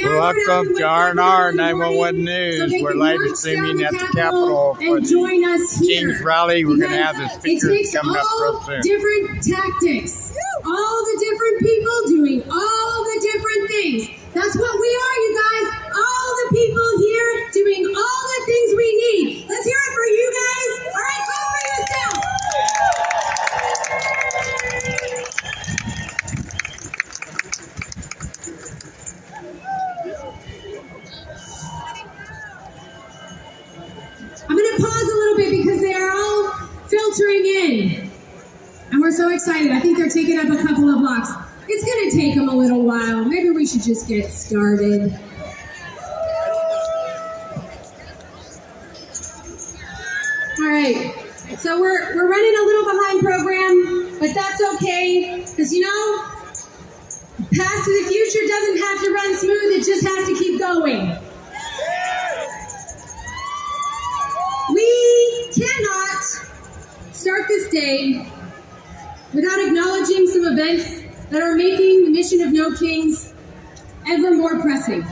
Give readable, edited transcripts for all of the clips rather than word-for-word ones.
Welcome to R&R 911 News. We're live streaming at the Capitol for the Kings rally. We're going to have the speakers coming up real soon. Different tactics, all the different people doing all the different things. That's what we are, you guys. All the people here doing all the things we need. Let's hear it for you guys. All right, go for yourself. I'm going to pause a little bit because they are all filtering in. And we're so excited. I think they're taking up a couple of blocks. It's going to take them a little while. Maybe we should just get started. All right. So we're running a little behind program, but that's okay. Because, you know, Path to the Future doesn't have to run smooth. It just has to keep going. We cannot start this day without acknowledging some events that are making the mission of No Kings ever more pressing.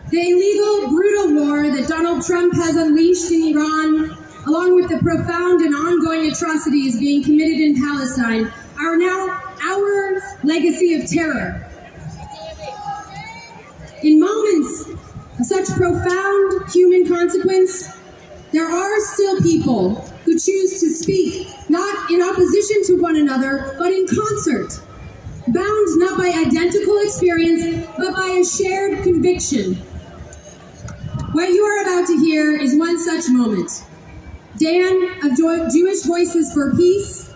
The illegal, brutal war that Donald Trump has unleashed in Iran, along with the profound and ongoing atrocities being committed in Palestine, are now our legacy of terror. In moments of such profound human consequence, there are still people who choose to speak not in opposition to one another, but in concert, bound not by identical experience, but by a shared conviction. What you are about to hear is one such moment. Dan of Jewish Voices for Peace,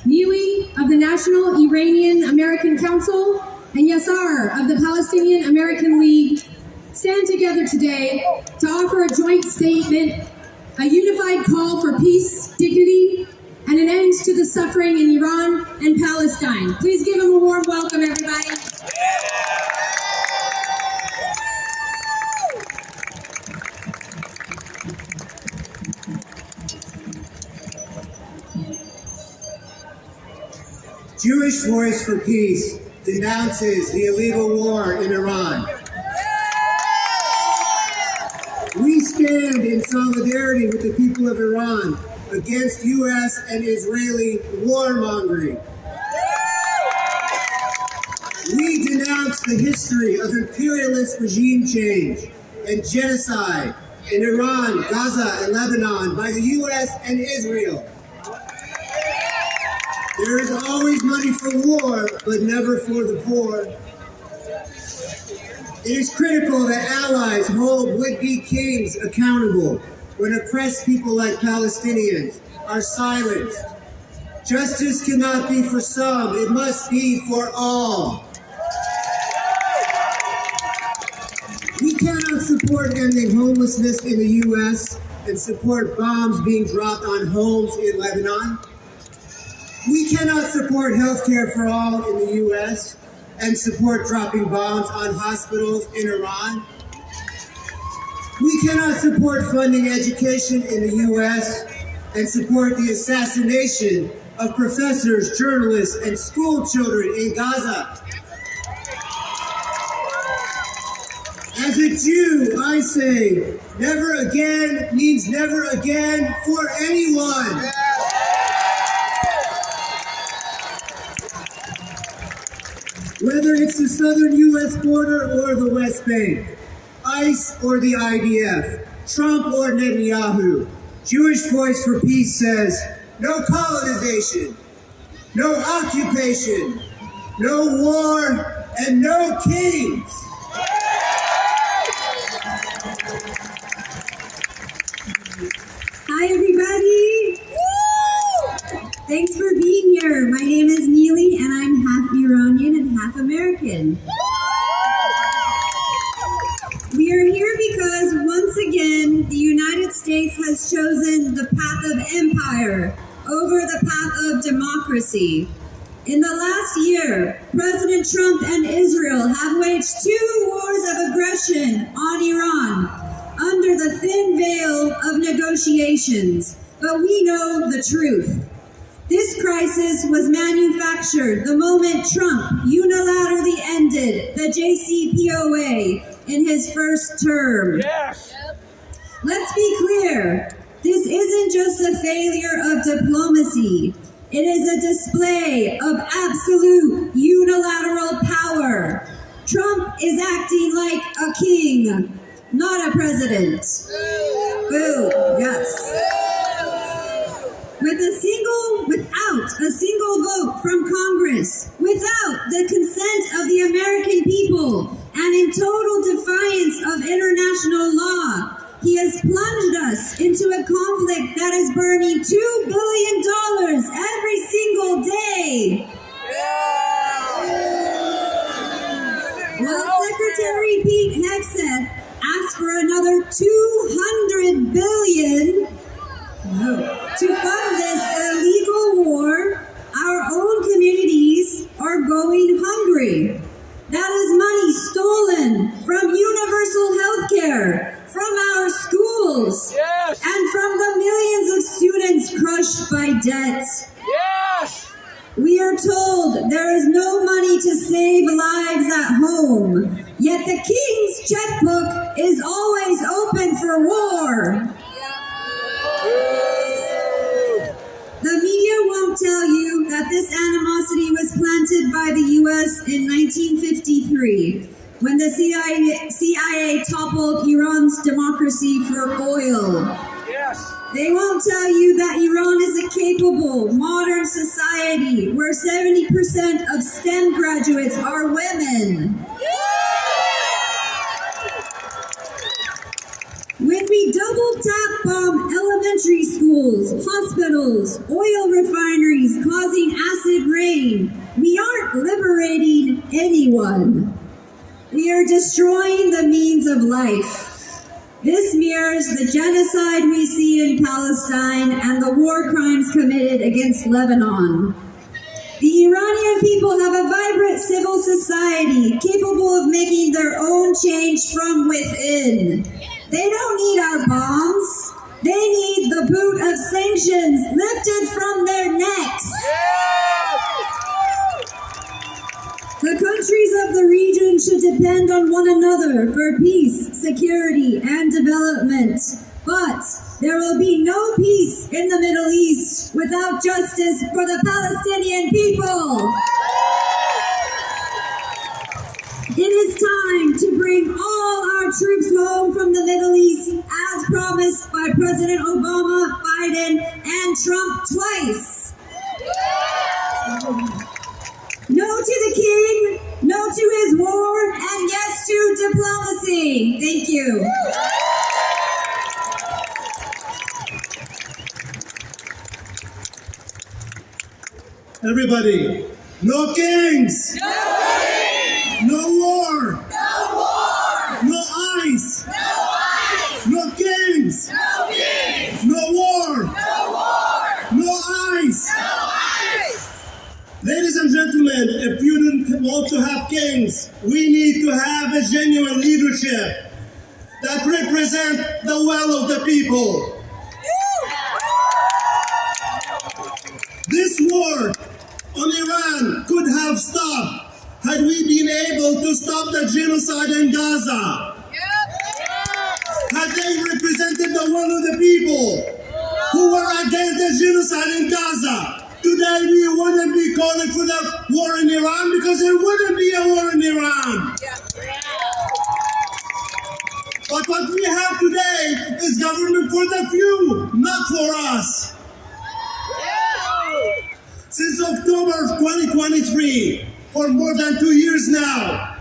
Neely of the National Iranian American Council, and Yassar of the Palestinian American League stand together today to offer a joint statement, a unified call for peace, dignity, and an end to the suffering in Iran and Palestine. Please give them a warm welcome, everybody. Jewish Voice for Peace denounces the illegal war in Iran. We stand in solidarity with the people of Iran against U.S. and Israeli warmongering. We denounce the history of imperialist regime change and genocide in Iran, Gaza, and Lebanon by the U.S. and Israel. There is always money for war, but never for the poor. It is critical that allies hold would-be kings accountable when oppressed people like Palestinians are silenced. Justice cannot be for some, it must be for all. We cannot support ending homelessness in the U.S. and support bombs being dropped on homes in Lebanon. We cannot support health care for all in the U.S. and support dropping bombs on hospitals in Iran. We cannot support funding education in the U.S. and support the assassination of professors, journalists, and school children in Gaza. As a Jew, I say, never again means never again for anyone. Whether it's the southern U.S. border or the West Bank, ICE or the IDF, Trump or Netanyahu, Jewish Voice for Peace says, no colonization, no occupation, no war, and no kings. Hi, everybody. Thanks for being here. My name is Neely, and I'm half Iranian and half American. We are here because, once again, the United States has chosen the path of empire over the path of democracy. In the last year, President Trump and Israel have waged 2 wars of aggression on Iran under the thin veil of negotiations. But we know the truth. This crisis was manufactured the moment Trump unilaterally ended the JCPOA in his first term. Yes. Let's be clear, this isn't just a failure of diplomacy. It is a display of absolute unilateral power. Trump is acting like a king, not a president. Boo, yes. Without a single vote from Congress, without the consent of the American people, and in total defiance of international law, he has plunged us into a conflict that is burning $2 billion every single day. While Secretary Pete Hegseth asked for another $200 billion to fund this illegal war, our own communities are going hungry. That is money stolen from universal health care, from our schools, Yes. and from the millions of students crushed by debt. Yes. We are told there is no money to save lives at home, yet the king's checkbook is always open for war. The media won't tell you that this animosity was planted by the U.S. in 1953, when the CIA toppled Iran's democracy for oil. Yes. They won't tell you that Iran is a capable, modern society where 70% of STEM graduates are women. When we double tap bomb elementary schools, hospitals, oil refineries causing acid rain, we aren't liberating anyone. We are destroying the means of life. This mirrors the genocide we see in Palestine and the war crimes committed against Lebanon. The Iranian people have a vibrant civil society capable of making their own change from within. They don't need our bombs. They need the boot of sanctions lifted from their necks. The countries of the region should depend on one another for peace, security, and development. But there will be no peace in the Middle East without justice for the Palestinian people. It is time to bring all our troops home from the Middle East, as promised by President Obama, Biden, and Trump twice. No to the king, no to his war, and yes to diplomacy. Thank you. Everybody, no kings! No war! No ice! No kings! No war! No ice! Ladies and gentlemen, if you don't want to have kings, we need to have a genuine leadership that represents the will of the people. This war on Iran could have stopped had we been able to stop the genocide in Gaza. Had they represented the will of the people who were against the genocide in Gaza, today we wouldn't be calling for the war in Iran, because there wouldn't be a war in Iran. But what we have today is government for the few, not for us. Since October of 2023, for more than 2 years now,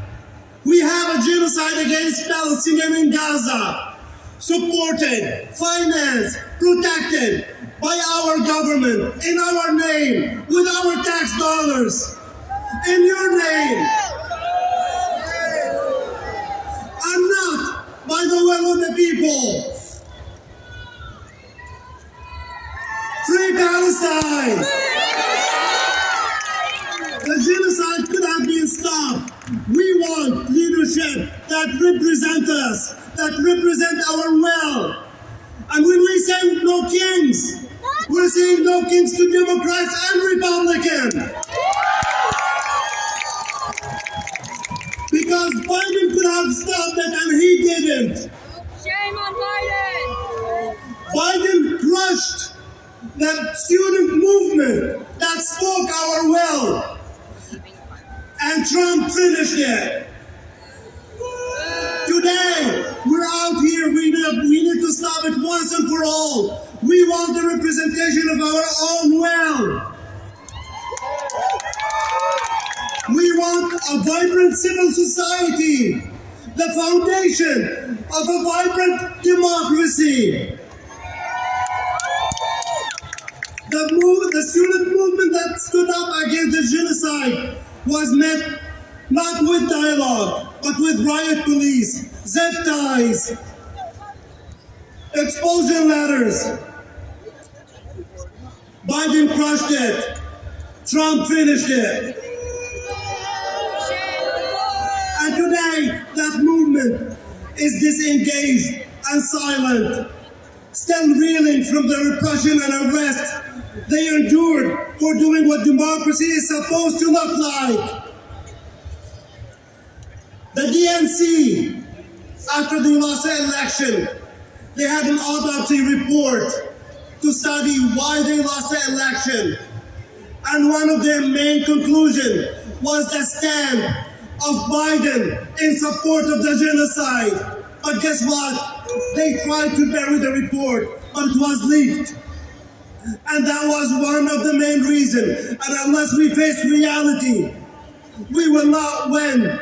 we have a genocide against Palestinians in Gaza, supported, financed, protected by our government, in our name, with our tax dollars, in your name, and not by the will of the people. Free Palestine! The genocide could have been stopped. We want leadership that represents us, that represent our will. And when we say no kings, We're saying no kings to Democrats and Republicans. Because Biden could have stopped it and he didn't. Shame on Biden! Biden crushed that student movement that spoke our will. And Trump finished it. Today, we're out here. We need to stop it once and for all. We want the representation of our own will. We want a vibrant civil society, the foundation of a vibrant democracy. The student movement that stood up against the genocide was met not with dialogue, but with riot police, zip ties, expulsion letters. Biden crushed it. Trump finished it. And today, that movement is disengaged and silent, still reeling from the repression and arrest they endured for doing what democracy is supposed to look like. The DNC, after they lost the election, they had an autopsy report to study why they lost the election. And one of their main conclusions was the stand of Biden in support of the genocide. But guess what? They tried to bury the report, but it was leaked. And that was one of the main reasons. And unless we face reality, we will not win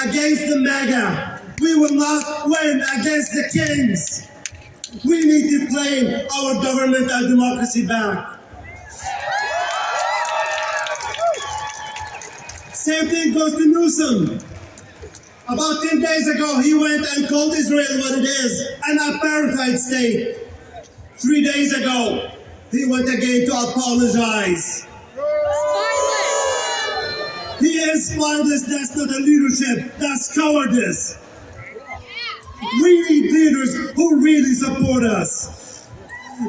against the MAGA. We will not win against the Kings. We need to claim our government and democracy back. Same thing goes to Newsom. About 10 days ago, he went and called Israel what it is, an apartheid state. 3 days ago, he went again to apologize. He is spineless. That's not a leadership. That's cowardice. We need leaders who really support us.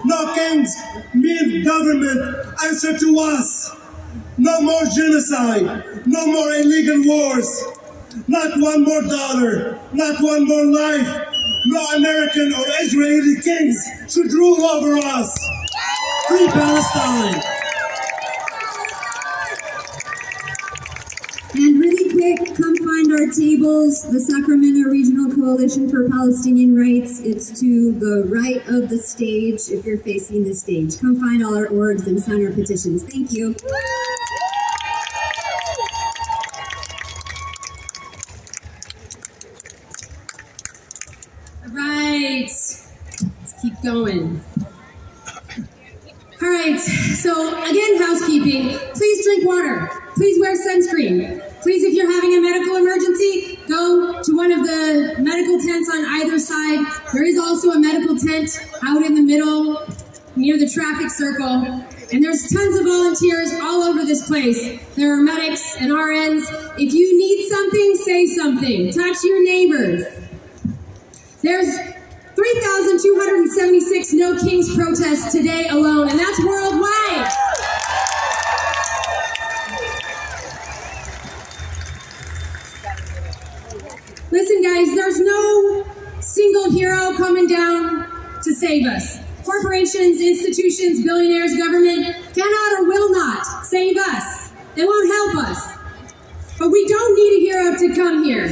No kings, mean government, answer to us. No more genocide. No more illegal wars. Not one more dollar. Not one more life. No American or Israeli kings should rule over us. Free Palestine. And really quick, come find our tables, the Sacramento Regional Coalition for Palestinian Rights. It's to the right of the stage if you're facing the stage. Come find all our orgs and sign our petitions. Thank you. All right, let's keep going. All right, so again, housekeeping. Please drink water. Please wear sunscreen. Please, if you're having a medical emergency, go to one of the medical tents on either side. There is also a medical tent out in the middle near the traffic circle. And there's tons of volunteers all over this place. There are medics and RNs. If you need something, say something. Talk to your neighbors. There's 3,276 No Kings protests today alone, and that's worldwide. Listen, guys, there's no single hero coming down to save us. Corporations, institutions, billionaires, government cannot or will not save us. They won't help us. But we don't need a hero to come here.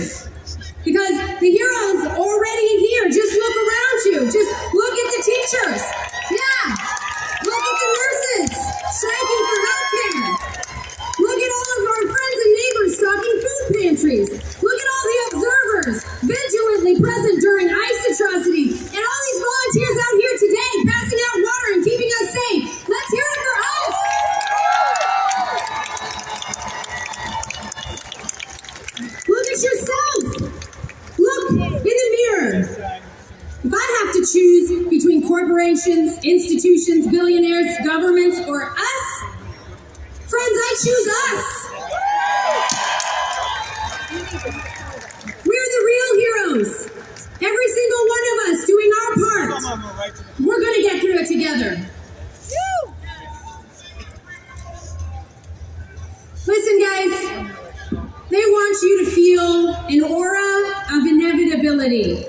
Because the hero's already here. Just look around you. Just look at the teachers. Yeah. Look at the nurses striking for healthcare. Look at all of our friends and neighbors stocking food pantries. Look at all the observers vigilantly present during ICE atrocities. And all these volunteers out here today passing out water and keeping us safe. Let's hear it for us. Look at yourself. Look in the mirror. If I have to choose between corporations, institutions, billionaires, governments, or us, friends, I choose us. We're the real heroes. Every single one of us doing our part. We're going to get through it together. accountability.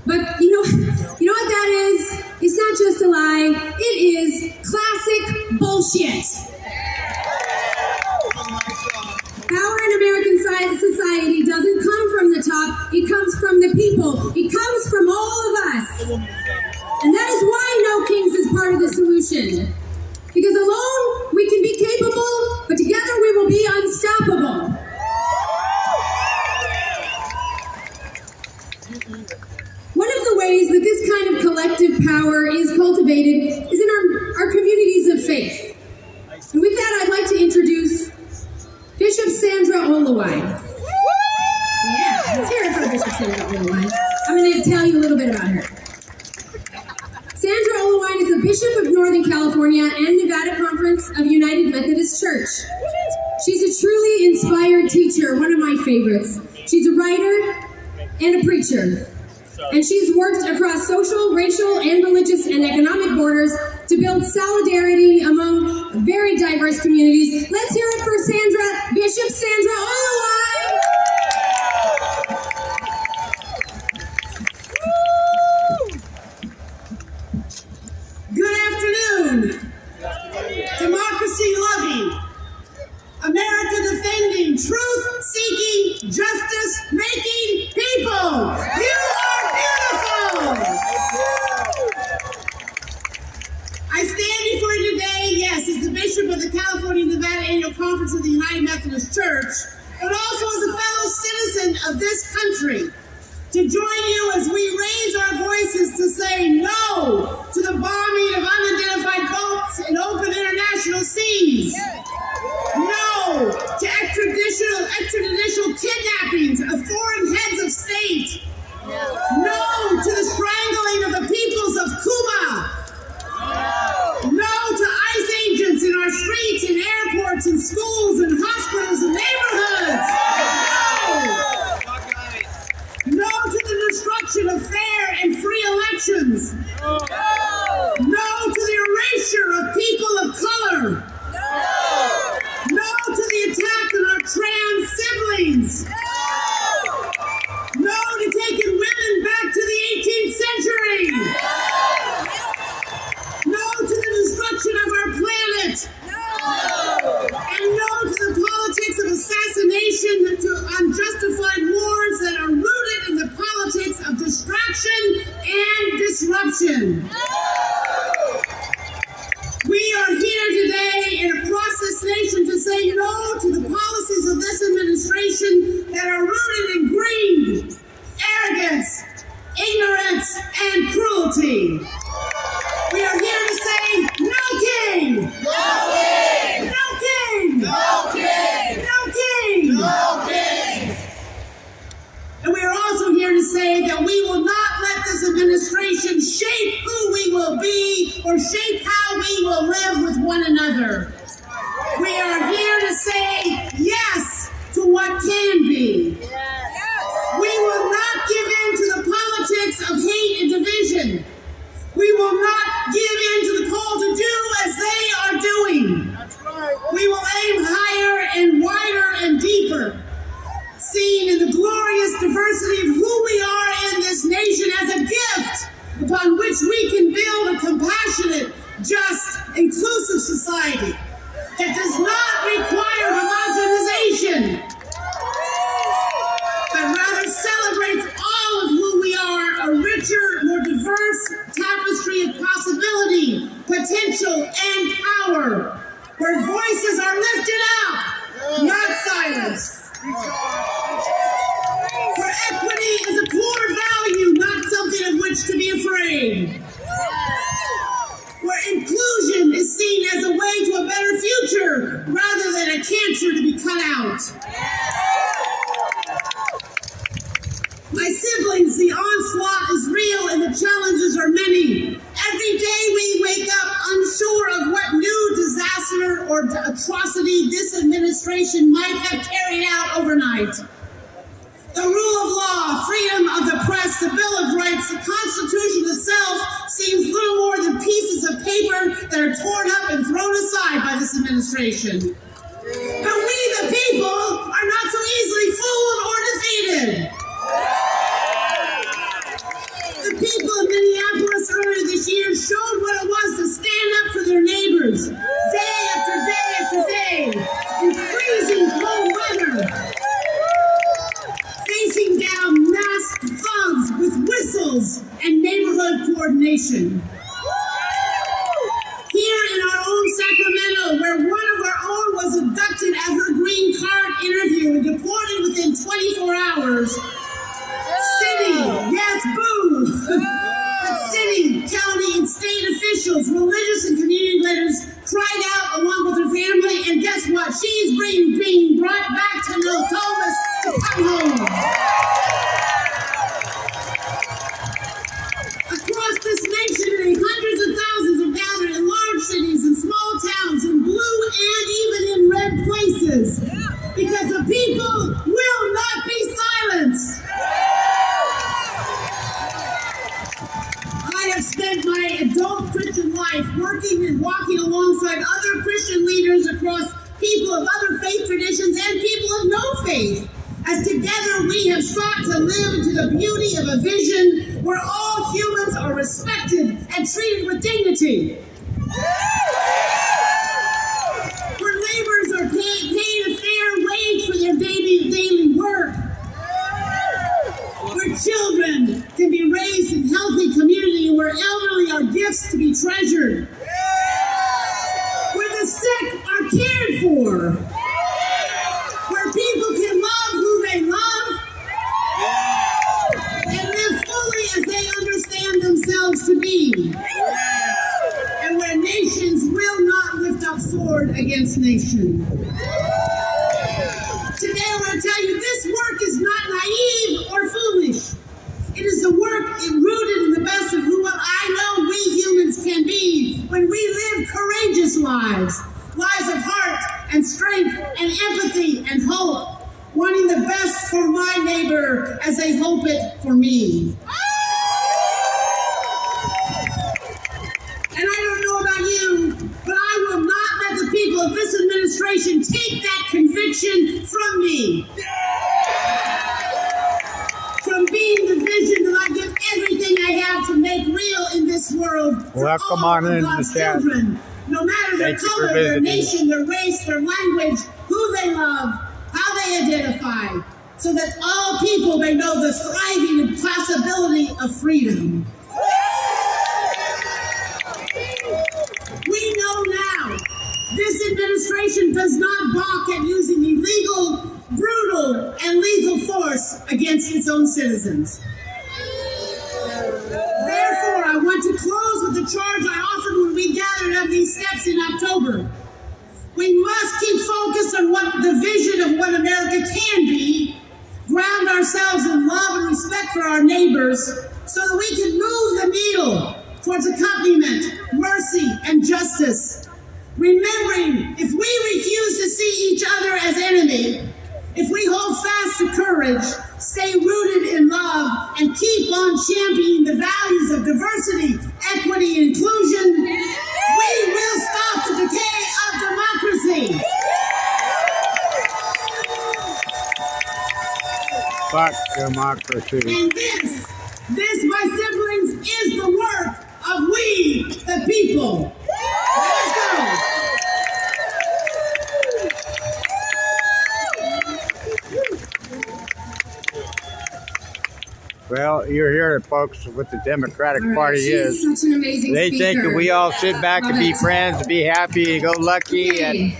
But you know what that is? It's not just a lie, it is classic bullshit. Power in American society doesn't come from the top, it comes from the people. It comes from all of us. And that is why No Kings is part of the solution. Because alone we can be capable, but together we will be unstoppable. One of the ways that this kind of collective power is cultivated is in our communities of faith. And with that, I'd like to introduce Bishop Sandra Olawine. Yeah, let's hear it for Bishop Sandra Olawine. I'm going to tell you a little bit about her. Sandra Olawine is a bishop of Northern California and Nevada Conference of United Methodist Church. She's a truly inspired teacher, one of my favorites. She's a writer and a preacher. And she's worked across social, racial, and religious and economic borders to build solidarity among very diverse communities. Let's hear it for Sandra, Bishop Sandra Olawine. Good afternoon. Democracy loving, America defending, truth seeking, justice making people. You are beautiful. I stand before you today, yes, as the Bishop of the California-Nevada Annual Conference of the United Methodist Church, but also as a fellow citizen of this country, to join you as we raise our voices to say no to the bombing of unidentified boats in open international seas. No to extrajudicial kidnappings of foreign heads of state. No to the strangling of the peoples of Cuba. No to ICE agents in our streets and airports and schools and hospitals and neighborhoods. No to the destruction of fair and free elections. No to the erasure of people of color. No to the attack on our trans siblings. No to taking women back to the 18th century. No to the destruction of our planet. And no to the politics of assassination and to unjustified wars that are rooted in the politics of distraction and disruption. We are here today and across this nation to say no to the policies of this administration that are rooted in greed, arrogance, ignorance, and cruelty. We are here to say no king! No king! No king! No king! No king! No king! And we are also here to say that we will not let this administration shape who we will be or shape how we will live with one another. We are here to say yes to what can be. We will not give in to the politics of hate and division. We will not give in to the call to do as they are doing. We will aim higher and wider and deeper, seeing in the glorious diversity of who we are in this nation as a gift upon which we can build a compassionate, just, inclusive society that does not require homogenization, but rather celebrates all of who we are, a richer, more diverse tapestry of possibility, potential, and power, where voices are lifted up, not silenced. Where equity is a core value, not something of which to be afraid. Where inclusion is seen as a way to a better future, rather than a cancer to be cut out. My siblings, the onslaught is real and the challenges are many. Every day we wake up unsure of what new disaster or atrocity this administration might have carried out overnight. The rule of law, freedom of the press, the Bill of Rights, the Constitution itself seems little more than pieces of paper that are torn up and thrown aside by this administration. But we, the people, are not so easily fooled or defeated. skills and neighborhood coordination. Here in our own Sacramento, where one of our own was abducted at her green card interview and deported within 24 hours, city, yes, boo, but city, county, and state officials, religious and community leaders cried out along with her family, and guess what? She's being brought back to Miltomas to come home. Across this nation, hundreds of thousands have gathered in large cities and small towns, in blue and even in red places, because the people will not be silenced. I have spent my adult Christian life working and walking alongside other Christian leaders across people of other faith traditions and people of no faith, as together we have sought to live into the beauty of a vision where all humans are respected and treated with dignity. Where laborers are paid a fair wage for their daily work. Where children can be raised in healthy community, where elderly are gifts to be treasured. Where the sick are cared for. Where people can love who they love and live fully as they understand themselves to be. And where nations will not lift up sword against nation. Today I want to tell you, this work is not naive or foolish. It is the work rooted in the best of who I know we humans can be when we live courageous lives. Lives of heart and strength and empathy and hope. Wanting the best for my neighbor as they hope it for me. And I don't know about you, but I will not let the people of this administration take that conviction from me. From being the vision that I give everything I have to make real in this world for Well, come all on of in, God's Miss Cat. children. No matter their Thank you for color, their visiting. nation, their race, their language, who they love, how they identify, so that all people may know the thriving possibility of freedom. We know now this administration does not balk at using illegal, brutal, and lethal force against its own citizens. Therefore, I want to close with the charge I offered when we gathered on these steps in October. We must keep focused on what the vision of what America can be, ground ourselves in love and respect for our neighbors, so that we can move the needle towards accompaniment, mercy, and justice. Remembering, if we refuse to see each other as enemy, if we hold fast to courage, stay rooted in love, and keep on championing the values of diversity, equity, and inclusion, we will stop the decay of democracy. Fuck democracy. And this, my siblings, is the work of we, the people. Let us go. Well, you're here, folks, what the Democratic All right, Party she's is. such an amazing They speaker. think that we all sit back and be Love it. friends, be happy, go lucky, and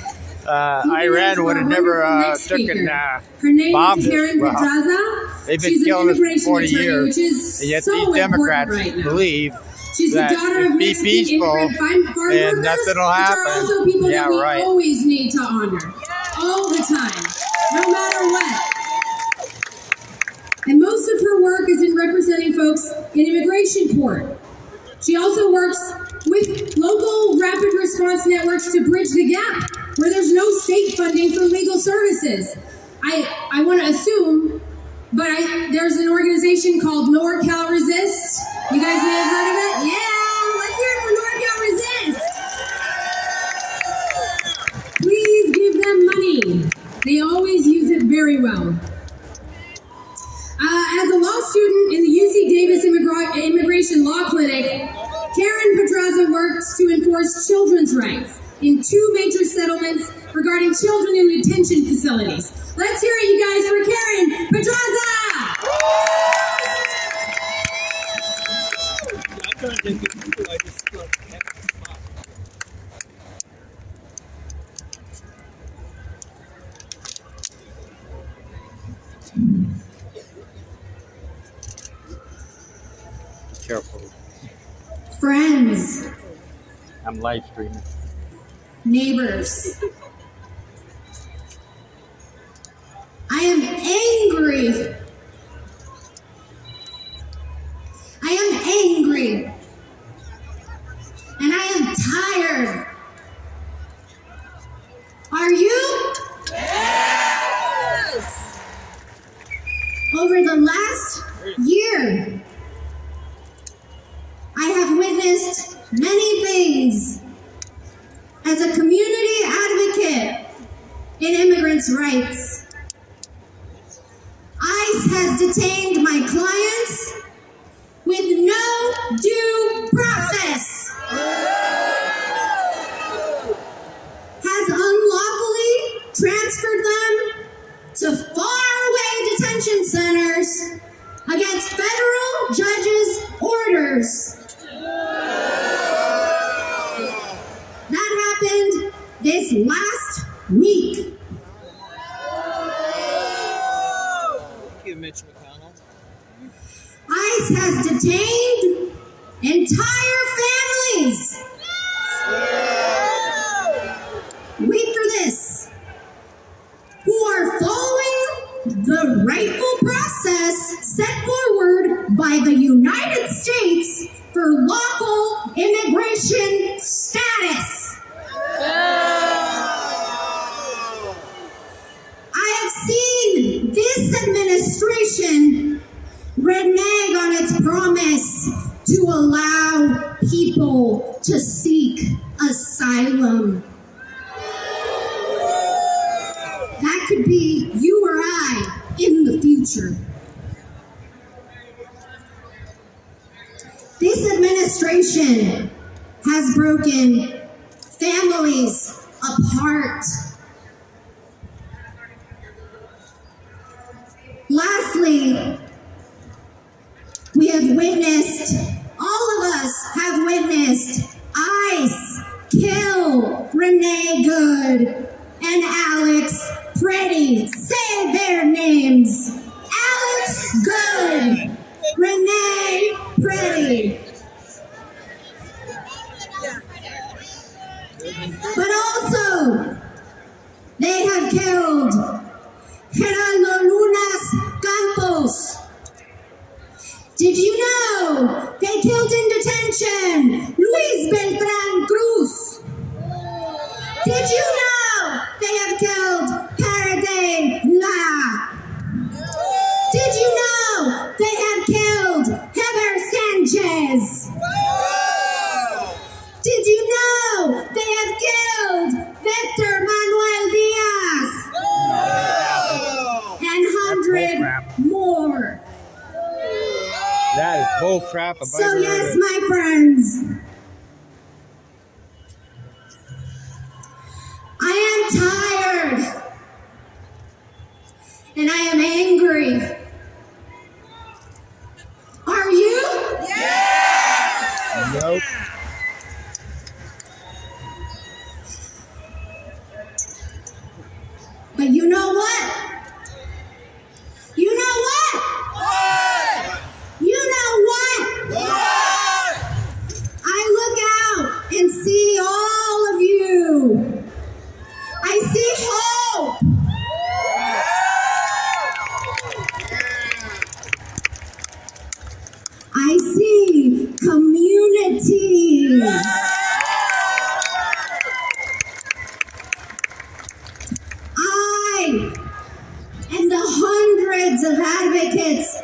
Iran would have never taken Her name bombs. is Karen Well, Pedraza. they've been She's killing an us for immigration 40 attorney, years, which is and yet so these important Democrats right now. believe She's the that daughter of be Mexican peaceful immigrant farm and workers, nothing will which happen. are also people Yeah, that we right. always need to honor, all the time, no matter what. And most of her work is in representing folks in immigration court. She also works with local rapid response networks to bridge the gap where there's no state funding for legal services. I want to assume, but there's an organization called NorCal Resist. You guys may have heard of it. Yeah, let's hear it for NorCal Resist. Please give them money. They always use it very well. As a law student in the UC Davis Immigration Law Clinic, Karen Pedraza works to enforce children's rights in 2 major settlements regarding children in detention facilities. Let's hear it, you guys, for Karen Pedraza! friends, I'm live streaming. neighbors. I am angry. I am angry. And I am tired. Are you? Yes! Over the last year, I have witnessed many things as a community advocate in immigrants' rights. ICE has detained my clients with no due process, has unlawfully transferred them to faraway detention centers against federal judges' orders. That happened this last week. Mitch McConnell. ICE has detained entire families. Wait for this. Who are following the rightful process set forward by the United States for lawful immigration status. I have seen this administration renege on its promise to allow people to seek asylum. That could be you or I in the future. This administration has broken families apart. Lastly, we have witnessed, all of us have witnessed, ICE kill Renee Good and Alex Pretty. Say their names. Alex Good, Renee Pretty. But also, they have killed Gerardo Lunas Campos. Did you know they killed in detention Luis Beltran Cruz? Did you know they have killed Paraday La? Did you know they have killed Heather Sanchez? Did you know they have killed Victor Manuel Diaz? And 100 more. That is bull crap. So yes, my friends, I am tired and I am angry. Are you? Yeah! Nope. But you know what? You know what? What? You know what? What? I look out and see all of you. I see hope. I see community. I and the hundreds of advocates,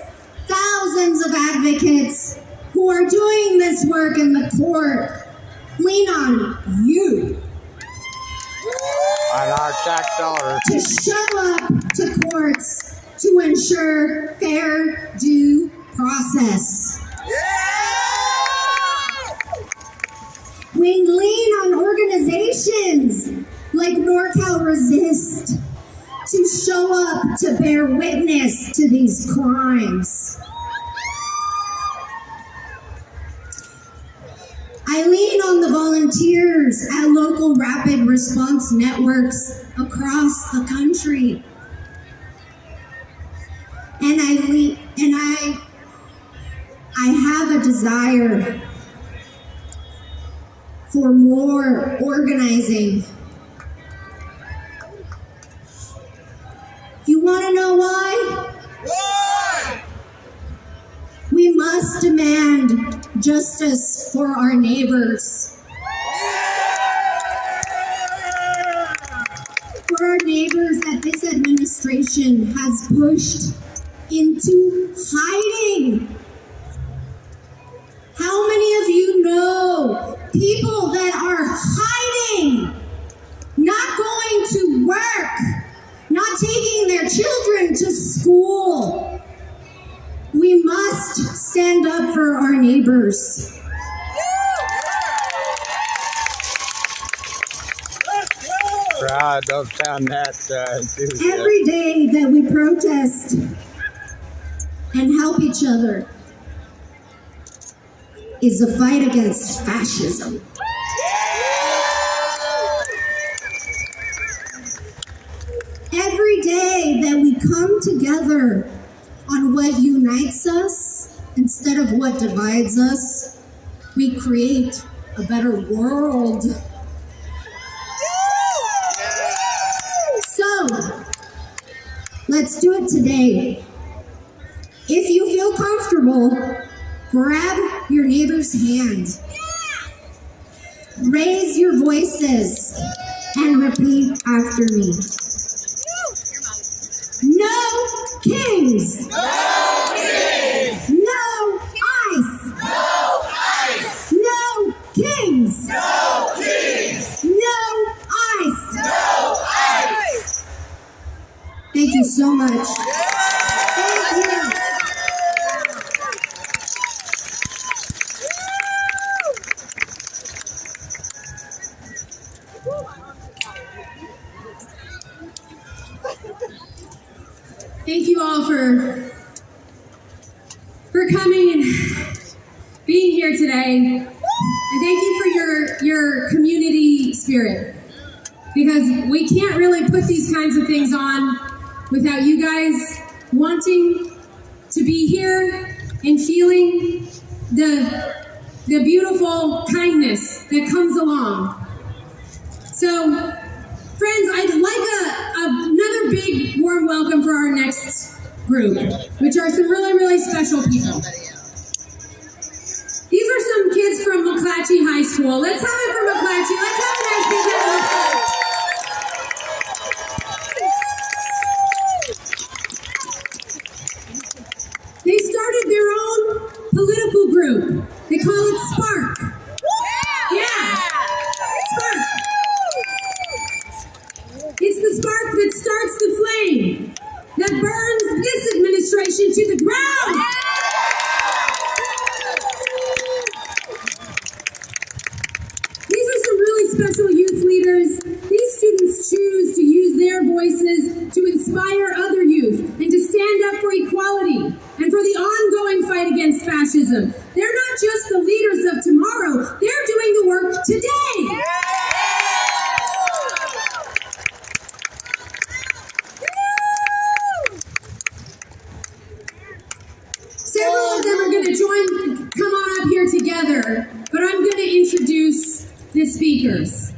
thousands of advocates who are doing this work in the court lean on you On our tax dollars. to show up to courts to ensure fair due process. We lean on organizations like NorCal Resist to show up to bear witness to these crimes. I lean on the volunteers at local rapid response networks across the country. And I have a desire for more organizing. You want to know why? Why? We must demand justice for our neighbors. For our neighbors that this administration has pushed into hiding. How many of you know people that are hiding, not going to work, not taking their children to school? We must stand up for our neighbors. Proud, don't sound that enthusiastic. Every day that we protest and help each other is a fight against fascism. Every day that we come together on what unites us instead of what divides us, we create a better world. So, let's do it today. If you feel comfortable, grab your neighbor's hand. Raise your voices and repeat after me. No kings! No kings! No ice! No ice! No kings! No kings! No ice! No ice! Thank you so much. Thank you. Thank you all for coming and being here today. And thank you for your community spirit. Because we can't really put these kinds of things on without you guys wanting to be here and feeling the beautiful kindness that comes along. So, friends, I'd like another big warm welcome for our next group, which are some really, really special people. These are some kids from McClatchy High School. Let's have it for McClatchy. Let's have a nice big hand. They started their own political group. They call it Spark. Yeah, Spark. It's the spark that starts the flame, that burns this administration to the ground. These are some really special youth leaders. These students choose to use their voices to inspire other youth and to stand up for equality and for the ongoing fight against fascism. They're not just the leaders of tomorrow, they're doing the work today. Several of them are going to come on up here together, but I'm going to introduce the speakers.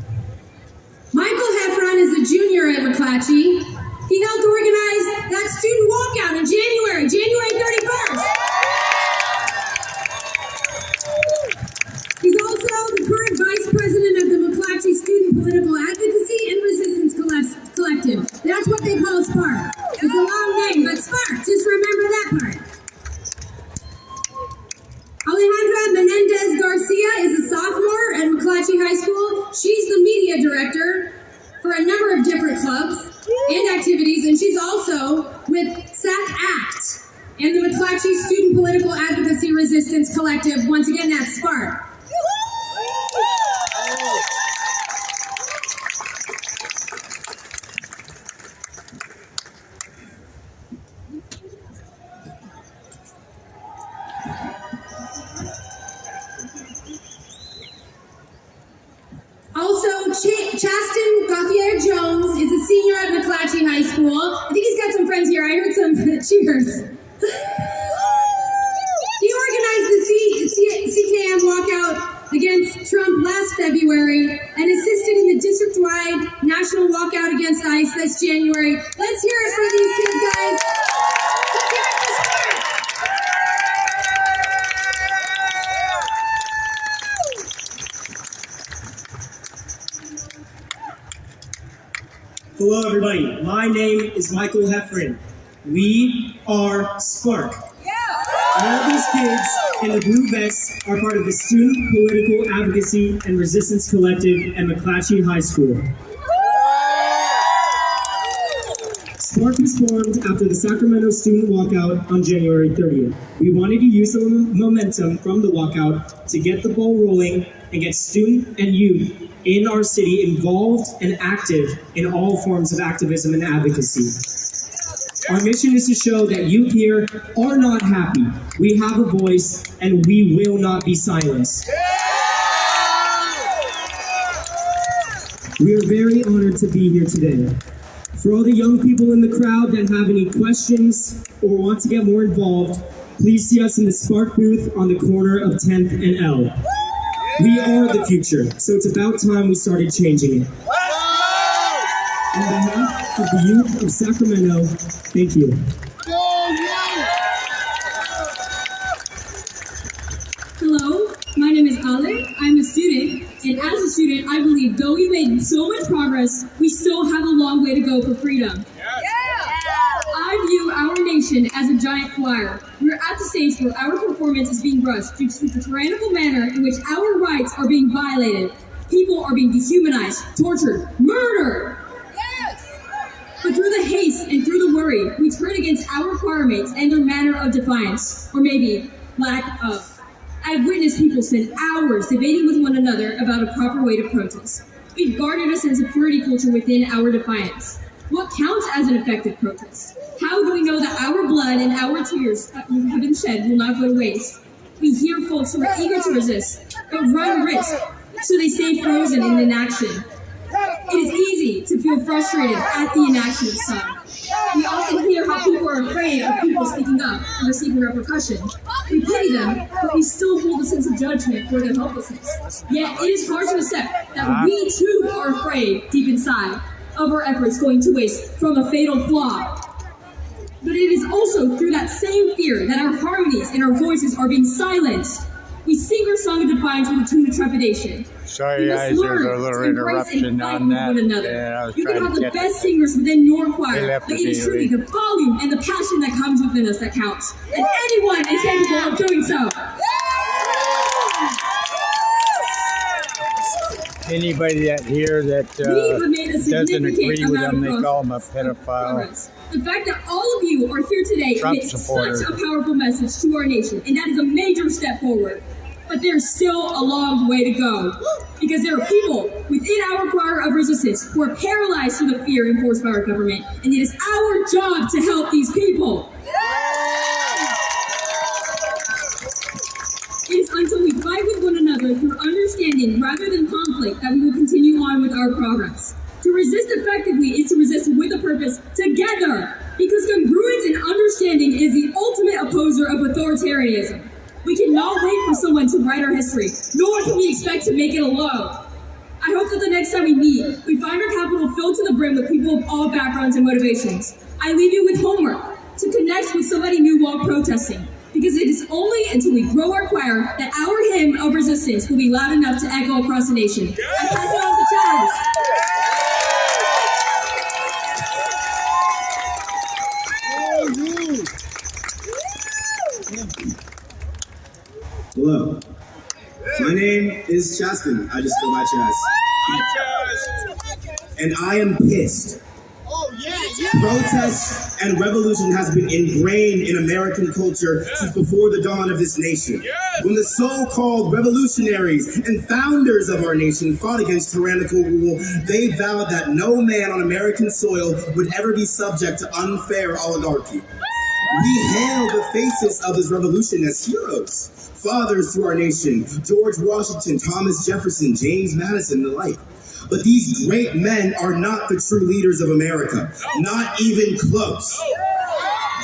Michael Heffron is a junior at McClatchy. He helped organize that student walkout in January 31st. He's also the current vice president of the McClatchy Student Political Advocacy and Resistance Collective. That's what they call Spark. It's a long name, but Spark, just remember that part. Alejandra Menendez Garcia is a sophomore at McClatchy High School. She's the media director for a number of different clubs and activities, and she's also with SAC-ACT and the McClatchy Student Political Advocacy Resistance Collective. Once again, that's Spark. Also, Chasten Gauthier-Jones is a senior at McClatchy High School. I think he's got some friends here. I heard some cheers. He organized the CKM walkout against Trump last last February and assisted in the district-wide national walkout against ICE this January. Let's hear it for these kids, guys. Let's hear it for Spark. Hello, everybody. My name is Michael Heffron. We are Spark. All these kids in the blue vests are part of the Student Political Advocacy and Resistance Collective at McClatchy High School. Spark was formed after the Sacramento student walkout on January 30th. We wanted to use the momentum from the walkout to get the ball rolling and get student and youth in our city involved and active in all forms of activism and advocacy. Our mission is to show that you here are not happy. We have a voice and we will not be silenced. We are very honored to be here today. For all the young people in the crowd that have any questions or want to get more involved, please see us in the Spark booth on the corner of 10th and L. We are the future, so it's about time we started changing it. On behalf of the youth of Sacramento, thank you. Hello, my name is Ale. I'm a student, and as a student, I believe though we made so much progress, we still have a long way to go for freedom. I view our nation as a giant choir. We're at the stage where our performance is being rushed due to the tyrannical manner in which our rights are being violated. People are being dehumanized, tortured, murdered. But through the haste and through the worry, we turn against our choir mates and their manner of defiance, or maybe lack of. I've witnessed people spend hours debating with one another about a proper way to protest. We've garnered a sense of purity culture within our defiance. What counts as an effective protest? How do we know that our blood and our tears that have been shed will not go to waste? We hear folks who are eager to resist, but run risk, so they stay frozen in inaction. It is easy to feel frustrated at the inaction of some. We often hear how people are afraid of people speaking up and receiving repercussion. We pity them, but we still hold a sense of judgment for their helplessness. Yet it is hard to accept that we too are afraid deep inside of our efforts going to waste from a fatal flaw. But it is also through that same fear that our harmonies and our voices are being silenced. We sing our song of defiance with a tune of trepidation. Sorry guys, there's a little interruption on that. Yeah, I was you trying can have to the get best singers within your choir, They left but it is truly immediately. the volume and the passion that comes within us that counts. And anyone is capable of doing so. Anybody that here that We have made a doesn't significant agree with amount them, of they call them a progress. pedophile. The fact that all of you are here today Trump makes supporter. such a powerful message to our nation, and that is a major step forward. But there's still a long way to go, because there are people within our choir of resistance who are paralyzed through the fear enforced by our government, and it is our job to help these people. It is until we fight with one another through understanding rather than conflict that we will continue on with our progress. To resist effectively is to resist with a purpose together, because congruence and understanding is the ultimate opposer of authoritarianism. We cannot wait for someone to write our history, nor can we expect to make it alone. I hope that the next time we meet, we find our capital filled to the brim with people of all backgrounds and motivations. I leave you with homework, to connect with somebody new while protesting, because it is only until we grow our choir that our hymn of resistance will be loud enough to echo across the nation. I pass it on to Chaz. Hello. My name is Chaston. I just go by Chaz. And I am pissed. Protest and revolution has been ingrained in American culture since before the dawn of this nation. When the so-called revolutionaries and founders of our nation fought against tyrannical rule, they vowed that no man on American soil would ever be subject to unfair oligarchy. We hail the faces of this revolution as heroes, fathers to our nation, George Washington, Thomas Jefferson, James Madison, and the like. But these great men are not the true leaders of America, not even close.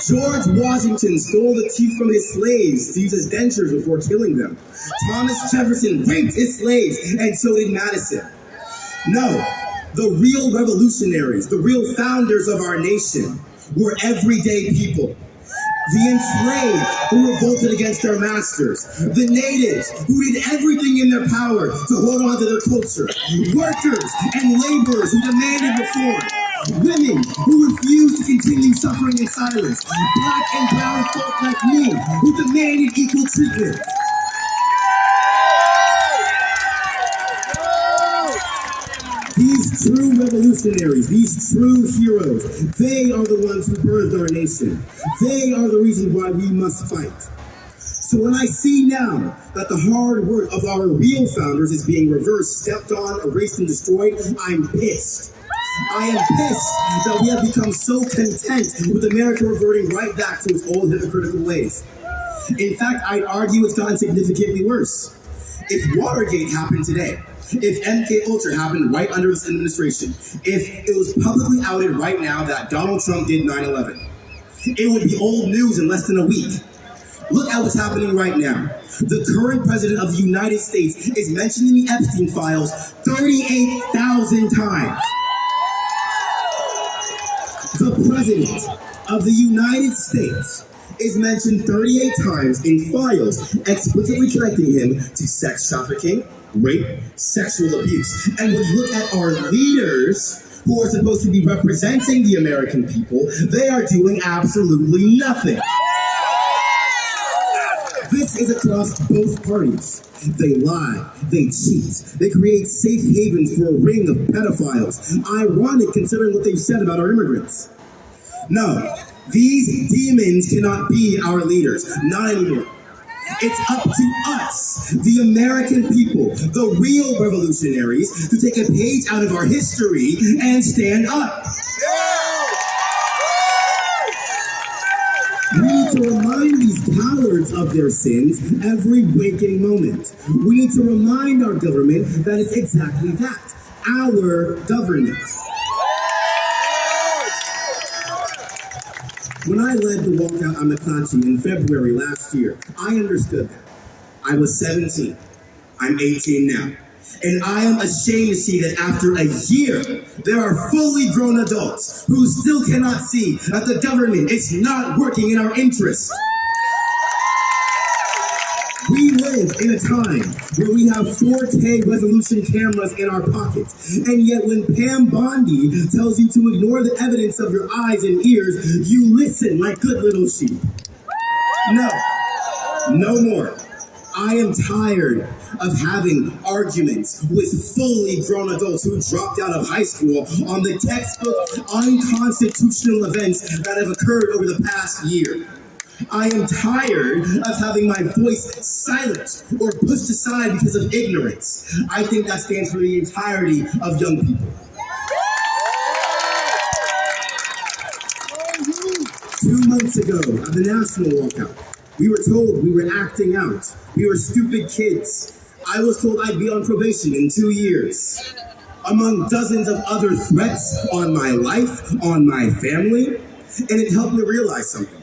George Washington stole the teeth from his slaves to use as dentures before killing them. Thomas Jefferson raped his slaves, and so did Madison. No, the real revolutionaries, the real founders of our nation, were everyday people. The enslaved who revolted against their masters. The natives who did everything in their power to hold on to their culture. Workers and laborers who demanded reform. Women who refused to continue suffering in silence. Black and brown folk like me who demanded equal treatment. These true revolutionaries, these true heroes, they are the ones who birthed our nation. They are the reason why we must fight. So when I see now that the hard work of our real founders is being reversed, stepped on, erased, and destroyed, I'm pissed. I am pissed that we have become so content with America reverting right back to its old hypocritical ways. In fact, I'd argue it's gotten significantly worse. If Watergate happened today, if MK Ultra happened right under this administration, if it was publicly outed right now that Donald Trump did 9/11, it would be old news in less than a week. Look at what's happening right now. The current president of the United States is mentioned in the Epstein files 38,000 times. The president of the United States is mentioned 38 times in files explicitly connecting him to sex trafficking, rape, sexual abuse. And when you look at our leaders who are supposed to be representing the American people, they are doing absolutely nothing. This is across both parties. They lie, they cheat, they create safe havens for a ring of pedophiles. Ironic considering what they've said about our immigrants. No, these demons cannot be our leaders, not anymore. It's up to us, the American people, the real revolutionaries, to take a page out of our history and stand up. We need to remind these cowards of their sins every waking moment. We need to remind our government that it's exactly that, our government. When I led the walkout on McClatchy in February last year, I understood that. I was 17. I'm 18 now. And I am ashamed to see that after a year, there are fully grown adults who still cannot see that the government is not working in our interests. We live in a time where we have 4K resolution cameras in our pockets, and yet when Pam Bondi tells you to ignore the evidence of your eyes and ears, you listen like good little sheep. No more. I am tired of having arguments with fully grown adults who dropped out of high school on the textbook unconstitutional events that have occurred over the past year. I am tired of having my voice silenced or pushed aside because of ignorance. I think that stands for the entirety of young people. 2 months ago at the national walkout, we were told we were acting out. We were stupid kids. I was told I'd be on probation in 2 years. Among dozens of other threats on my life, on my family, and it helped me realize something.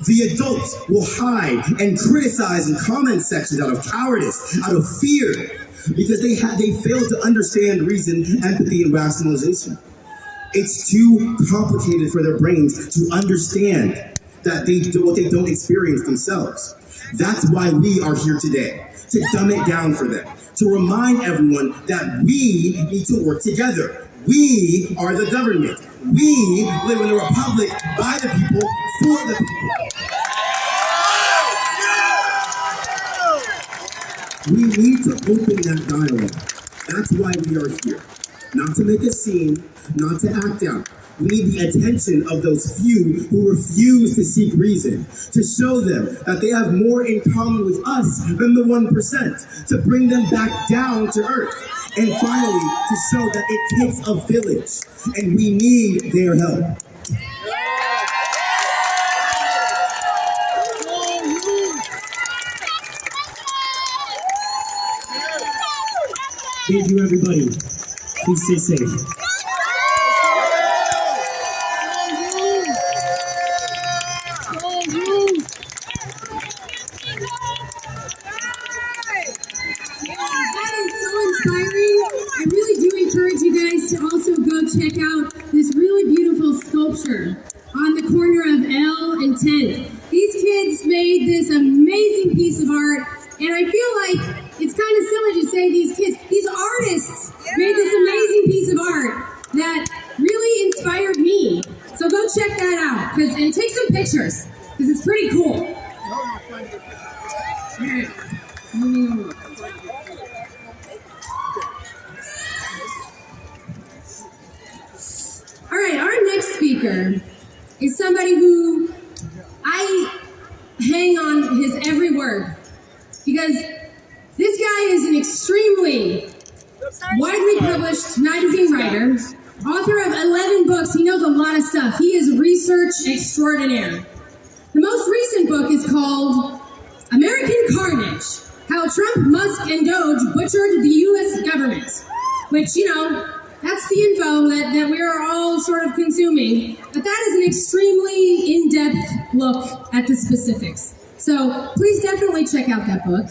The adults will hide and criticize in comment sections out of cowardice, out of fear, because they fail to understand reason, empathy, and rationalization. It's too complicated for their brains to understand that what they don't experience themselves. That's why we are here today, to dumb it down for them, to remind everyone that we need to work together. We are the government. We live in a republic by the people, for the people. We need to open that dialogue. That's why we are here. Not to make a scene, not to act out. We need the attention of those few who refuse to seek reason, to show them that they have more in common with us than the 1%, to bring them back down to earth, and finally, to show that it takes a village, and we need their help. Thank you, everybody. Please stay safe. this amazing piece of art, and I feel like it's kind of silly to say these artists made this amazing piece of art that really inspired me. So go check that out, and take some pictures, because it's pretty cool. All right, our next speaker is somebody who I hang on his every word, because this guy is an extremely widely published magazine writer, author of 11 books. He knows a lot of stuff. He is research extraordinaire. The most recent book is called American Carnage: How Trump, Musk, and Doge Butchered the U.S. Government, which, that's the info that we're all sort of consuming. But that is an extremely in-depth look at the specifics. So please definitely check out that book.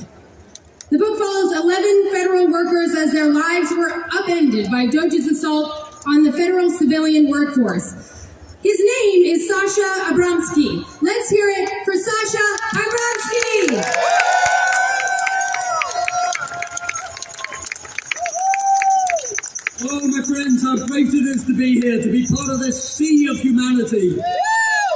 The book follows 11 federal workers as their lives were upended by Doge's assault on the federal civilian workforce. His name is Sasha Abramsky. Let's hear it for Sasha Abramsky! Oh, my friends, how great it is to be here, to be part of this sea of humanity.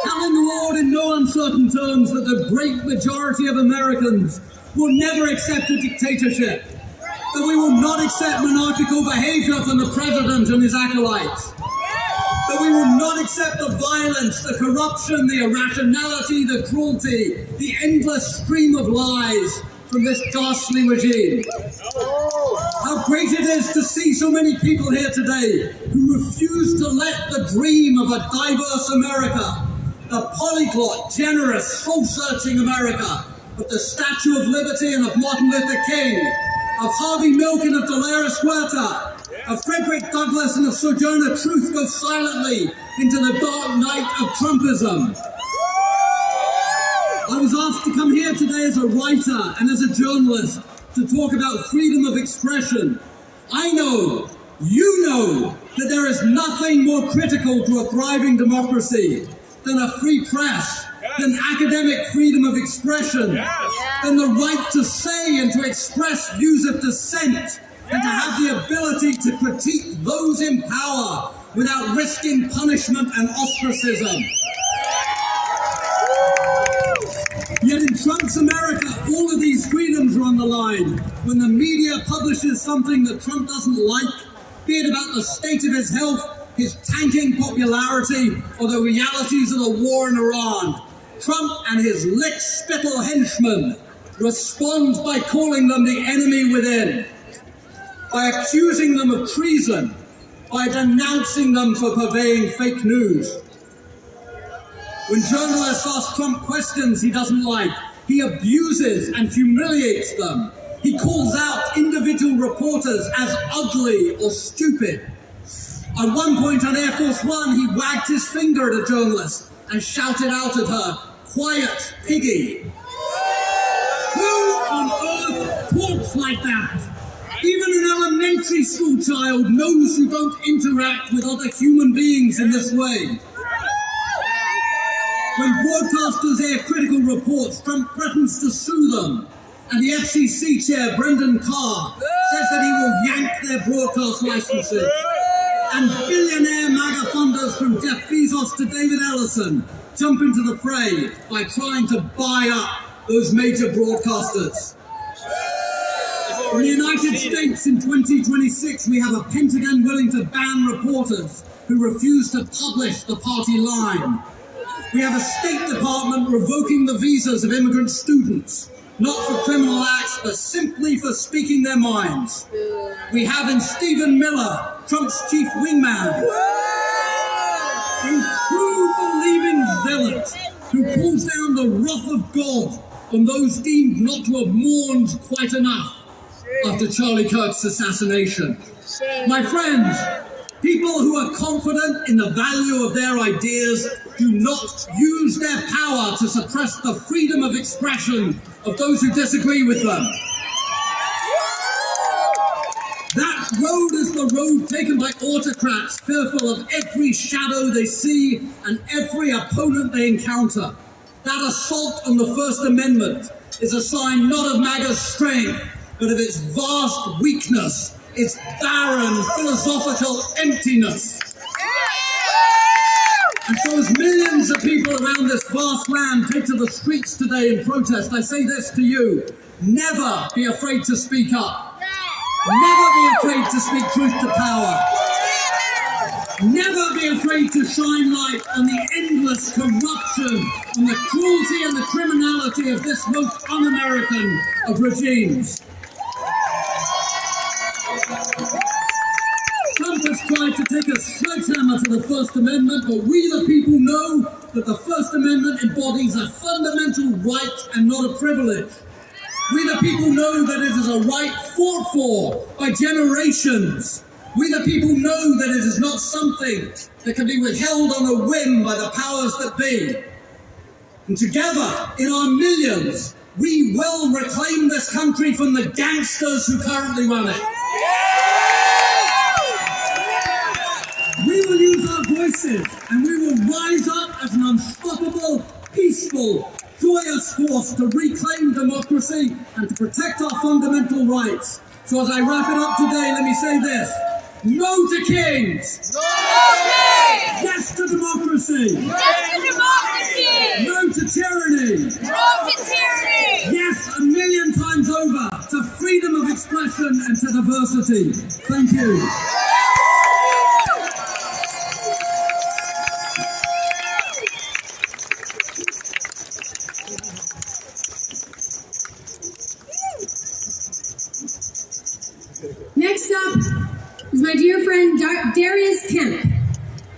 Telling the world in no uncertain terms that the great majority of Americans will never accept a dictatorship, that we will not accept monarchical behavior from the president and his acolytes, that we will not accept the violence, the corruption, the irrationality, the cruelty, the endless stream of lies from this ghastly regime. How great it is to see so many people here today who refuse to let the dream of a diverse America, the polyglot, generous, soul-searching America, of the Statue of Liberty and of Martin Luther King, of Harvey Milk and of Dolores Huerta, of Frederick Douglass and of Sojourner Truth go silently into the dark night of Trumpism. I was asked to come here today as a writer and as a journalist to talk about freedom of expression. I know, you know, that there is nothing more critical to a thriving democracy than a free press, than academic freedom of expression, than the right to say and to express views of dissent, and to have the ability to critique those in power without risking punishment and ostracism. Yet in Trump's America, all of these freedoms are on the line. When the media publishes something that Trump doesn't like, be it about the state of his health, his tanking popularity, or the realities of the war in Iran, Trump and his lick-spittle henchmen respond by calling them the enemy within, by accusing them of treason, by denouncing them for purveying fake news. When journalists ask Trump questions he doesn't like, he abuses and humiliates them. He calls out individual reporters as ugly or stupid. At one point on Air Force One, he wagged his finger at a journalist and shouted out at her, "Quiet, piggy." Who on earth talks like that? Even an elementary school child knows you don't interact with other human beings in this way. When broadcasters air critical reports, Trump threatens to sue them. And the FCC chair, Brendan Carr, says that he will yank their broadcast licenses. And billionaire MAGA funders from Jeff Bezos to David Ellison jump into the fray by trying to buy up those major broadcasters. In the United States in 2026, we have a Pentagon willing to ban reporters who refuse to publish the party line. We have a State Department revoking the visas of immigrant students, not for criminal acts, but simply for speaking their minds. We have in Stephen Miller, Trump's chief wingman, a true believing zealot who pulls down the wrath of God on those deemed not to have mourned quite enough after Charlie Kirk's assassination. My friends, people who are confident in the value of their ideas do not use their power to suppress the freedom of expression of those who disagree with them. That road is the road taken by autocrats fearful of every shadow they see and every opponent they encounter. That assault on the First Amendment is a sign not of MAGA's strength, but of its vast weakness, its barren philosophical emptiness. And so as millions of people around this vast land take to the streets today in protest, I say this to you: never be afraid to speak up. Never be afraid to speak truth to power. Never be afraid to shine light on the endless corruption, on the cruelty and the criminality of this most un-American of regimes. Trump has tried to take a sledgehammer to the First Amendment, but we the people know that the First Amendment embodies a fundamental right and not a privilege. We the people know that it is a right fought for by generations. We the people know that it is not something that can be withheld on a whim by the powers that be. And together, in our millions, we will reclaim this country from the gangsters who currently run it. We will use our voices, and we will rise up as an unstoppable, peaceful, joyous force to reclaim democracy and to protect our fundamental rights. So as I wrap it up today, let me say this: no to kings! No kings! Yes to democracy! Yes to democracy! No to tyranny! No to tyranny! Yes, 1,000,000 times over, to freedom of expression and to diversity. Thank you. Next up is my dear friend Darius Kemp.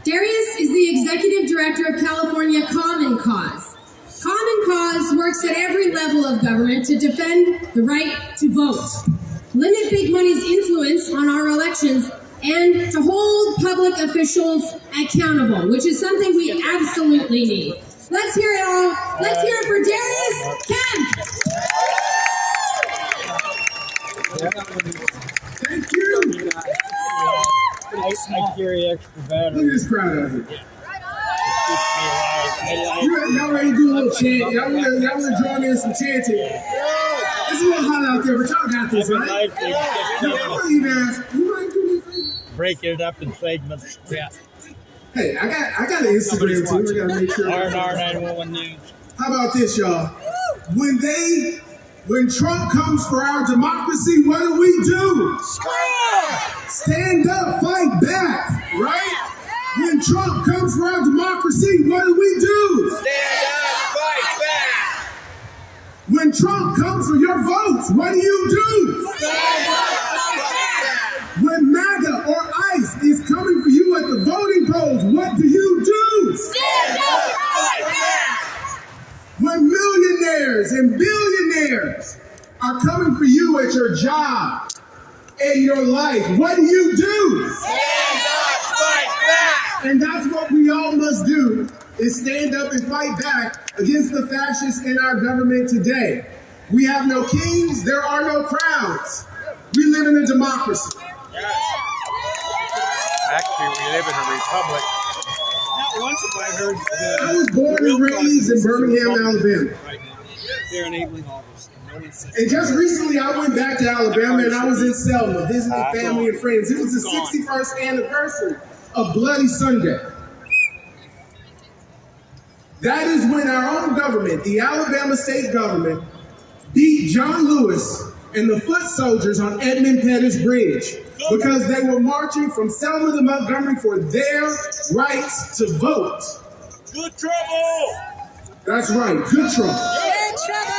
Darius is the Executive Director of California Common Cause. Common Cause works at every level of government to defend the right to vote, limit big money's influence on our elections, and to hold public officials accountable, which is something we absolutely need. Let's hear it all. Let's hear it for Darius Kemp. Thank you. I carry extra battery. Look at this crowd out here. Y'all ready to do a little chant? Y'all wanna join in some chanting? It's a little hot out there, but y'all got this, right? You might do anything. Break it up in segments. Yeah. Hey, I got an Instagram too. I gotta make sure. R&R 911 News. How about this, y'all? When Trump comes for our democracy, what do? Stand up, fight back, right? When Trump comes for our democracy, what do? Stand up, fight back! When Trump comes for your votes, what do? Stand up, fight back! When MAGA or ICE is coming for you at the voting polls, what do? Stand up, fight back! When millionaires and billionaires are coming for you at your job and your life, what do? Stand up, fight back! And that's what we all must do, is stand up and fight back against the fascists in our government today. We have no kings, there are no crowns. We live in a democracy. Actually, we live in a republic. Not once have I heard I was born and raised in Birmingham, Alabama. Right now, they're enabling all this. And just recently, I went back to Alabama and I was in Selma visiting family and friends. It was the 61st anniversary of Bloody Sunday. That is when our own government, the Alabama state government, beat John Lewis and the foot soldiers on Edmund Pettus Bridge because they were marching from Selma to Montgomery for their rights to vote. Good trouble! That's right, good trouble. Good trouble!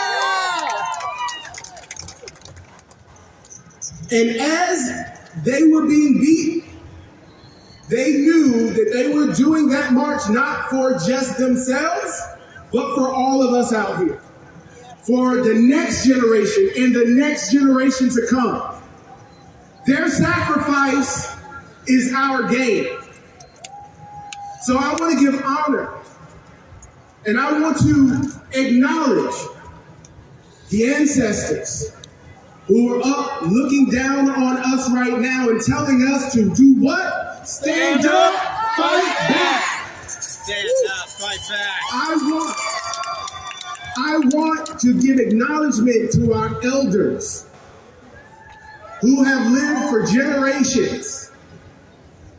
And as they were being beat, they knew that they were doing that march not for just themselves, but for all of us out here. For the next generation and the next generation to come. Their sacrifice is our gain. So I want to give honor and I want to acknowledge the ancestors who are up looking down on us right now and telling us to do what? Stand up, fight back. Stand up, fight back. I I want to give acknowledgement to our elders who have lived for generations,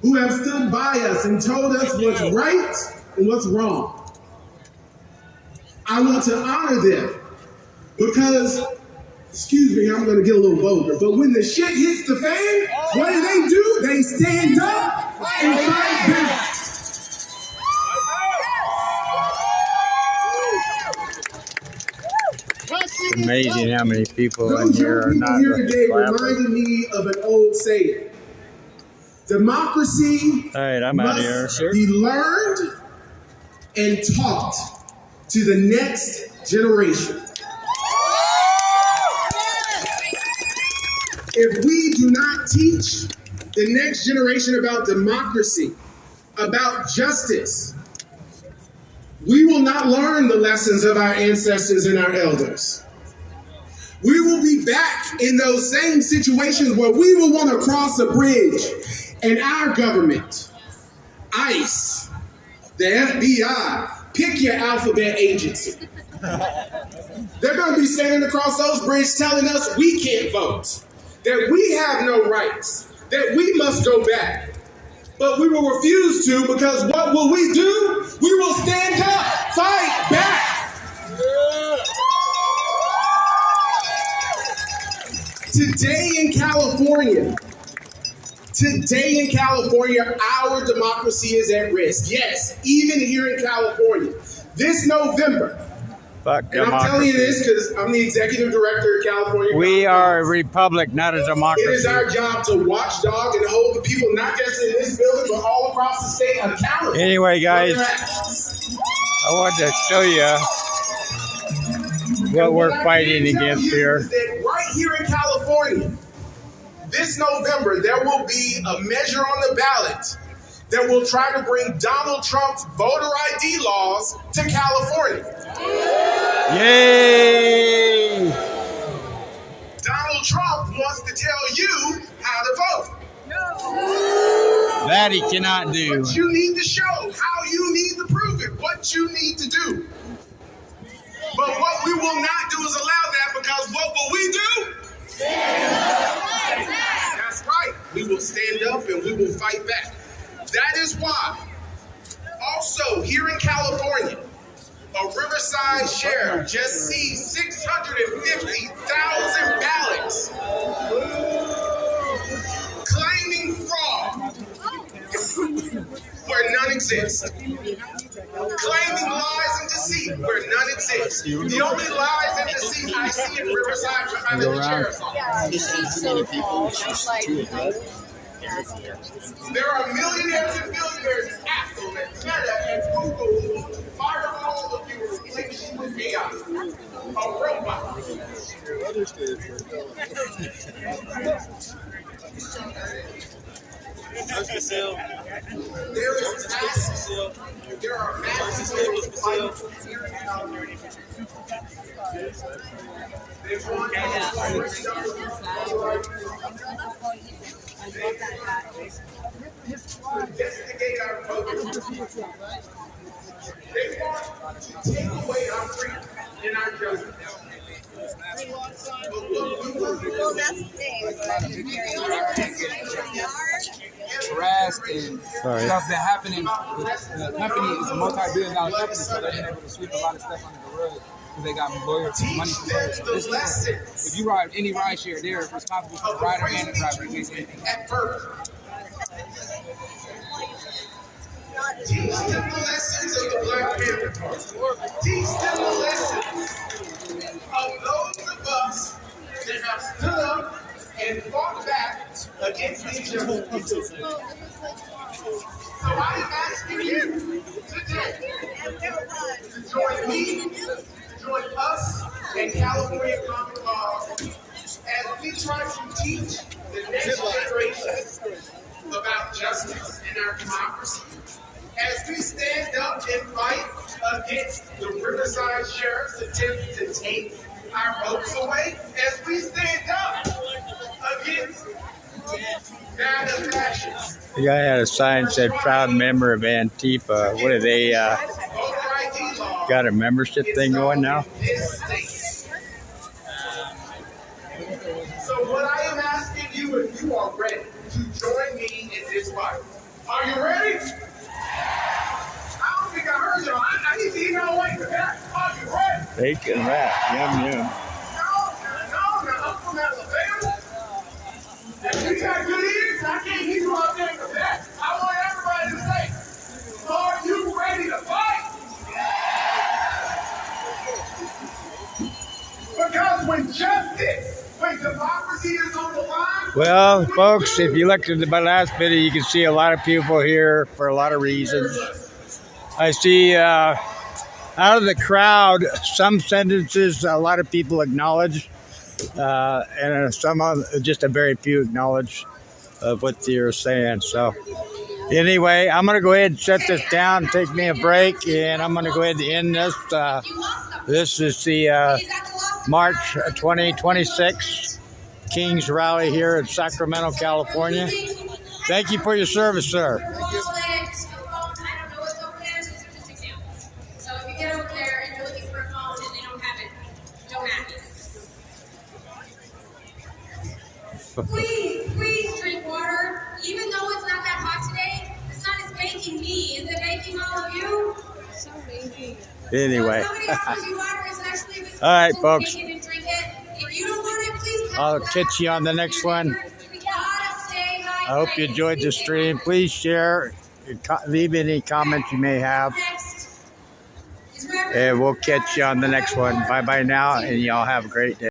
who have stood by us and told us what's right and what's wrong. I want to honor them because, excuse me, I'm going to get a little vulgar, but when the shit hits the fan, what do? They stand up and fight back. It's amazing how many people in Those here are young not people here today clapping. reminded me of an old saying. Democracy All right, I'm out of here. must be learned and taught to the next generation. If we do not teach the next generation about democracy, about justice, we will not learn the lessons of our ancestors and our elders. We will be back in those same situations where we will want to cross a bridge and our government, ICE, the FBI, pick your alphabet agency. They're going to be standing across those bridges telling us we can't vote, that we have no rights, that we must go back. But we will refuse to, because what will we do? We will stand up, fight back. Today in California, our democracy is at risk. Yes, even here in California. This November, Fuck and I'm telling you this because I'm the executive director of California. We are a republic, not a It democracy. is our job to watchdog and hold the people, not just in this building, but all across the state, accountable. Anyway, guys, for their actions. I wanted to show you what we're fighting against here. Is that right here in California, this November, there will be a measure on the ballot that will try to bring Donald Trump's voter ID laws to California. Yay! Donald Trump wants to tell you how to vote. That he cannot do. But you need to show how you need to prove it, what you need to do. But what we will not do is allow that, because what will we do? That's right. We will stand up and we will fight back. That is why, also here in California, a Riverside sheriff just seized 650,000 ballots, claiming fraud where none exist, claiming lies and deceit where none exist. The only lies and deceit I see in Riverside behind the sheriff's office. There are millionaires and billionaires at Apple and Meta and Google who fire all of you replaced with AI, a robot. There is tasks. There are masses of fights here in California. They want to investigate our voters. They want to take away our freedom and our justice. Harassed and stuff that happening. The company is a multi-billion-dollar company, so they've been able to sweep a lot of stuff under the rug because they got lawyers, money from lawyers. So this is, if you ride any ride share, they're responsible for the rider and the driver in case anything. Teach them the lessons of the Black Panther Party. Teach them the lessons of those of us that have stood up and fought back against these injustices. So I am asking you today to join me, to join us and California Common Law as we try to teach the next generation about justice and our democracy. As we stand up and fight against the Riverside Sheriff's attempt to take our votes away, as we stand up against bad fascists. The guy had a sign that said proud member of Antifa. What are they? Voter ID laws Got a membership thing going now. So what I am asking you, if you are ready to join me in this fight, are you ready? I don't think I heard y'all. I need to hear y'all wait for that. Are you ready? Bacon wrap, yum yum. No, I'm from Alabama. If you got good ears, I can't hear you out there for that. I want everybody to say, are you ready to fight? Because when justice, when democracy is on the line. Well, folks, if you looked at my last video, you can see a lot of people here for a lot of reasons. I see out of the crowd, some sentences a lot of people acknowledge, and some just a very few acknowledge of what you're saying. So anyway, I'm going to go ahead and shut this down, take me a break, and I'm going to go ahead and end this. This is the March 2026 Kings rally here in Sacramento, California. Thank you for your service, sir. So if you get over there and you're looking for a phone and they don't have it, don't have it. Please drink water. Even though it's not that hot today, the sun is baking me. Is it baking all of you? So baking. Anyway. So if somebody offers you water, it's actually all right, folks. Take it and drink it. If you don't want it, please come. I'll catch you on the next one. I hope you enjoyed the stream. Please share. Leave any comments you may have. And we'll catch you on the next one. Bye-bye now, and y'all have a great day.